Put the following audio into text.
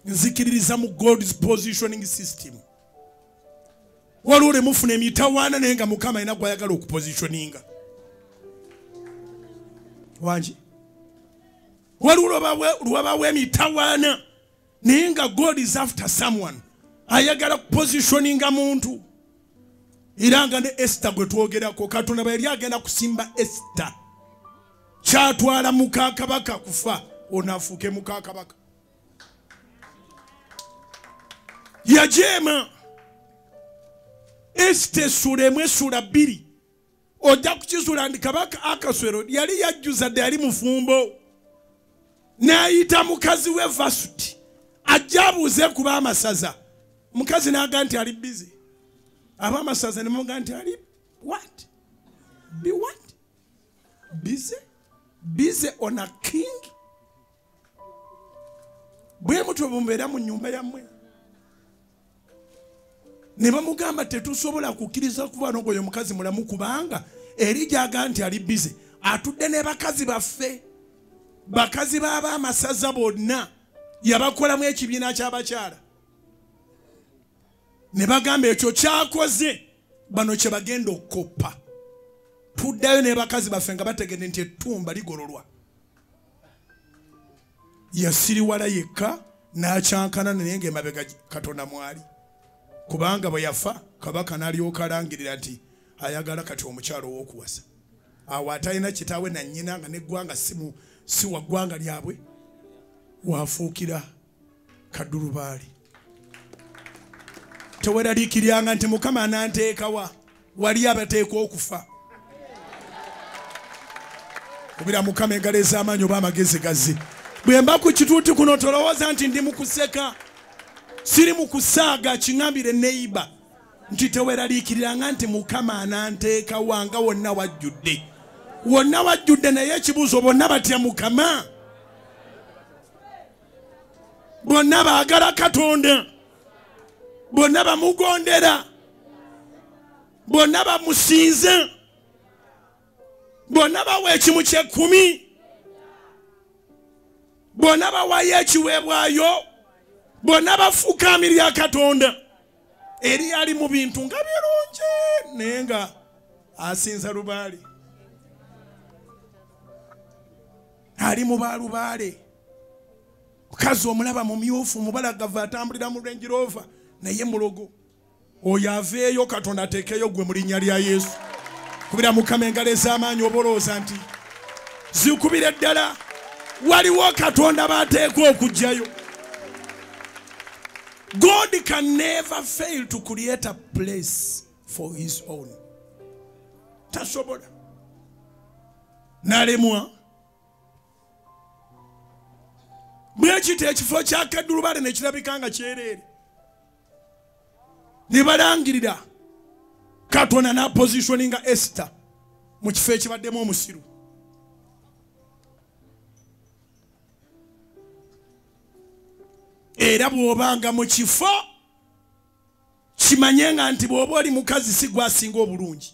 nzikiririza mu God's positioning system. Waliwo lemufuna emitawaana naye nga Mukama alina gw'ayagala okupositioninga. Wangi waliwo lwabawo emitawaana naye nga God is after someone ayagala kupositioninga muntu. Era nga ne Esther gwe twogerako Katonda bwe yali agenda kusimba Esther kyatwala muka kabaka kufa onaafuuke muka kabaka. Yajema Esther sura 1 sura 2 ojja kukisula ndi kabaka Akaswero yali yajjuza dde yali mufumbo n'ayita mukazi we Vasuti ajja abuuze kuba amasaza. Mukazi n'aga nti ali busy. Abamasaza ne muga nti ali what? Be what? Busy? Busy on a king? Bwe mutwe bumbeera mu nnyumba yammwe. Ne bamugamba tetusobola kukkiriza kuba n'oyo mukazi mulamu kubanga eri gy'aga nti ali busy atudde ne bakazi baffe. Bakazi b'abamasaza bonna yabakolamu ekibiina ky'abakyala. Ne bagamba ekyo kyakoze bano kye bagenda okukoppa. Tuddayo ne bakazi baffe nga bategedde nti ettumba ligololwa. Yasiriwala yekka n'akyankana naye ng'emabega Katonda mwali. Kubanga bwe yafa kabaka n'alyoka alangirira nti ayagala kati omukyalo ow'okuwasa. Awo atalina kitaawe na nnyina nga n'eggwanga si wa ggwanga lyabwe waafuukira kaddulubaali. Teweraliikiryanga nti Mukama ananteekawa wali abateekwa okufa. Kubira Mukama engalo ez'amaanyi oba amagezi gazze. Bwe mba ku kituuti kuno tolowooza nti ndi mu kuseka. Siri mu kusaaga kiŋambire neiba nti teweraliikiriranga nti Mukama ananteekawa nga wonna wajjudde. Wonna wajjudde naye ekibuuzo bonna batya Mukama? Bonna baagala Katonda. Bonna bamugondera. Bonna bamusinza. Bonna bawa ekimu ky'ekkumi. Bonna bawayo ekiweebwayo. Bonna bafukaamirya Katonda. Eri ali mu bintu nga birungi naye nga asinza lubaale. Ali mu baalubaale. Mukazi omulaba mumyufu mubalagavu atambulira mu Range Rover naye mulogo. Oyo aveeyo Katonda ateekeyo gwe mu linnya lya Yesu. Kubira Mukama engalo ez'amaanyi obolooza nti zikubire ddala waliwo Katonda baateekwa okujjayo. God can never fail to create a place for his own. Tasobola. Nalemwa. Bwekite ekifo kya kaddulubaale ne kirabika nga kyereere. Ne balangirira Katonda na positioninga Esther mu kifo ekibaddemu omusiru. Era bw'obanga mu kifo kimanye nga nti bw'oba oli mukazi si gwasinga obulungi.